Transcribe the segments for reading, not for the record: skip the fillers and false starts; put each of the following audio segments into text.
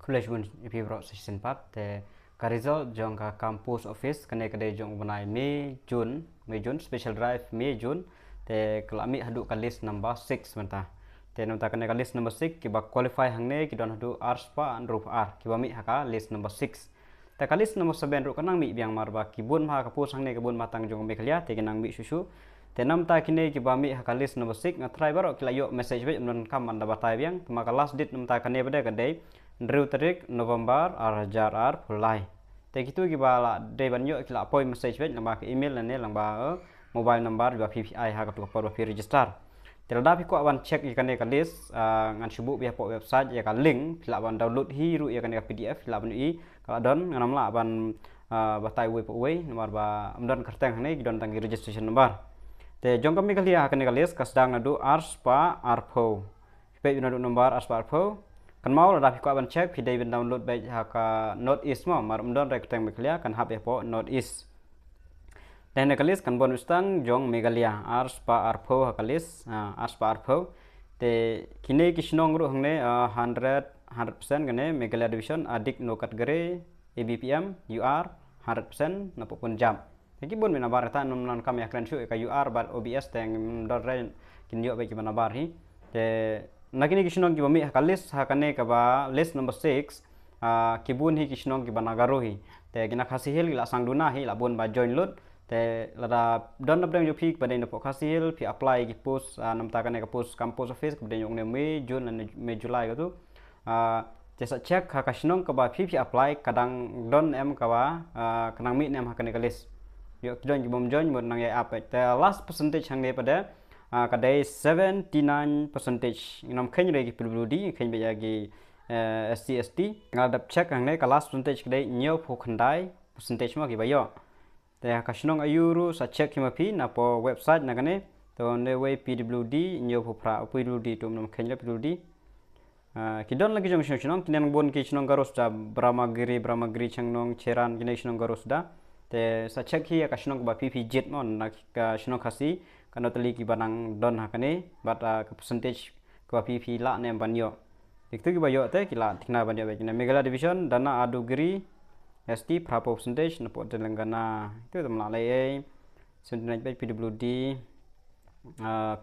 Flashbun ipi bro season 4 te ka result jong ka campus office kane kade jong benai Mei June special drive Mei June te kelami hadu ka list number 6 menta te nonta kane ka list number 6 ki ba qualify hangne ki don hadu arspa an ruf ar ki ba mi haka list number 6 te ka list number 7 ru kanang mi biang marba kibun ma ka pus hangne kebun matang jong meklia te kinang mi susu te namta kine ki ba mi haka list number 6 ngatrai baro kila yo message be non kam anda batai biang maka last date namta kane bade kade Drew tarik November jar ar pulai. Te kitu ki bala de banyo kila poi message bet lamba email nane lamba mobile number ba PPI ha ka por fi register. Te da pi ko awan check ikane ka list ngan subu bi po website ya ka link kila ban download hi ru ya ka PDF kila ban i kala don nganam la ban batai we po we nomor ba amdon kerteng hane don tangi registration number. Te jong kami kali ha kane ka list kasdang nadu arspa arpo. Pe nadu number arspa arpo kan mau la dapat ko ban check pi day download baik haka Northeast mo mar umdon rekteng megalia kan hab po Northeast dan kalis kan bon ustang jong megalia arspa arpo hakalis arspa arpo te kine kisnong ru hangne 100% gane megalia division adik no category ABPM UR 100% na pun jam ki bon mena bar ta non kam ya kran shu ka UR bar OBS teng dor ren kin yo baik mana bar hi te nakini kisnong ki bami hakalis hakane ka ba list number 6 kibun hi kisnong ki banagaro hi te gina khasihil la sangduna hi la bon ba join load te lada don abdeng yo phik badai no khasihil pi apply ki post namta kane ka post campus office ke badai ne Mei June and Mei July gitu te sa check ha kisnong ka ba pi apply kadang don em ka ba kanang mi nem hakane ka list yo don ki bom join mod nang ya app te last percentage hang ne pada kadai 79% inam khen re ki PWD khen be gi ST ngadap check ang ne kalas percentage kadai nyo pho khandai percentage ma ki bayo te ka shnong ayuru sa check ki ma phi na po website na kane to ne we PWD nyo pho pra PWD tum nam khen re PWD ki don lagi jong shnong kinen bon ki shnong garos da Bramagiri changnong cheran kine shnong garos da te sa check hi ka shnong ba PP jet mon na ka shnong khasi kana tali ki banang don hakane bat ka percentage ko PP la ne banyo iktu ki bayo te kila thina banyo be kina megala division dana adugiri ST prapo percentage na po telangana itu tamla lai 79 PWD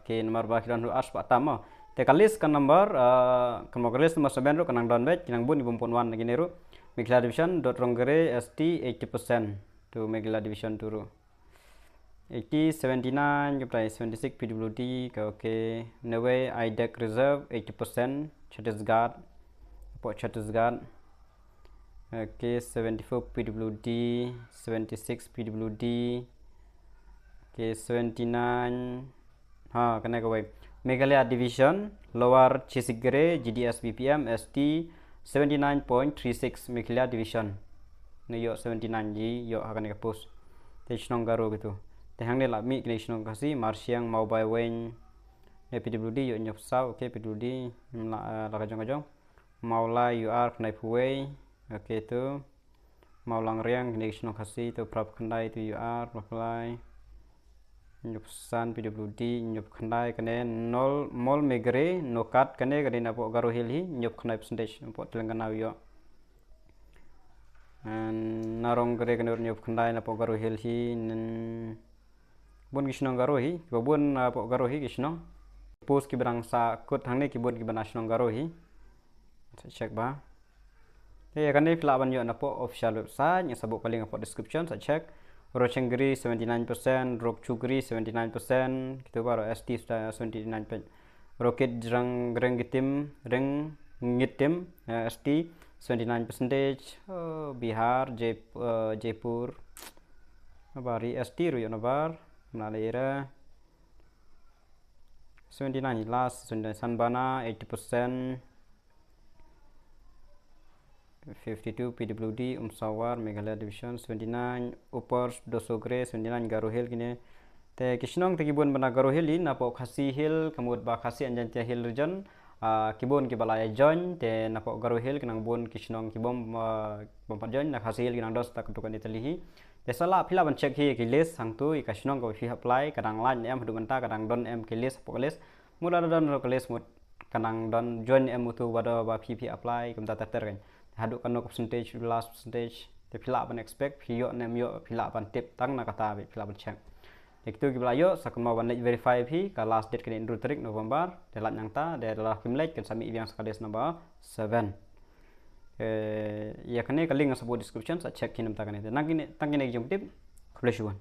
ke nomor ba kilan ars patama te kalis kan number kan kalis nomor 7 ro kanang don be kinang bun ibum pon 1 lagi neru megala division dot ronggere ST 80% to megala division turu 80 79 kepada 76 PWD ke oke newe IDEC reserve 80% Chhattisgarh port Chhattisgarh oke 74 PWD 76 PWD oke 79 ha kena ke Meghalaya division lower Chisigre GDS BPM ST 79.36 Meghalaya division ne yo 79 ji yo akan ke post te chnong garo gitu tehang le lami kini shnong kasi marsiang mau bai wen ne PWD yo nyop sa oke PWD la kajong mau la UR knai puwei oke tu mau lang riang kini shnong kasi tu prap khandai tu UR apply nyop san PWD nyop khandai kane 0 mol megre no kat kane kane na po garo hil hi nyop khandai percentage po telangana yo narong gre kane nyop khandai na po garo hil hi bon kisnong garohi bon po garohi kisnong post ki barang sa kut hangne ki bon ki banasnong garohi check ba te kan ni fila ban yo na po official website nya sabuk paling po description sa check rochengri 79% rock chugri 79% gitu baro ST 79% rocket jrang reng gitim reng ngitim ST 79% Bihar Jaipur bari ST ru yo nabar Nalera 79 last Sanbana 80% 52 PWD Umsawar Meghalaya division 79 Upper Dosogre 79 Garohil kini te kisnong te kibun bana Garohil na po khasi hill kamut ba khasi anjantia hill region kibun ki balaya join te na po Garohil kinang bun kisnong kibom bompat join na khasi hill kinang dos tak tukan italihi Desala pila ban check hi kilis hang tu ikasnong ko fi apply kadang line em hadu menta kadang don em kilis polis mula don kilis mut kadang don join em mutu wada ba PP apply kum ta ter kan haduk kan percentage last percentage te phila ban expect phio nem yo phila ban tip tang na kata be phila ban check itu kita yo sakma ban verify phi ka last date kan indru tarik November de lat yang ta de la kimlek kan sami yang sekades number 7 ya kan ni ka link sa description sa check kinam ta kan nang kini tang kini jom tip khulesuan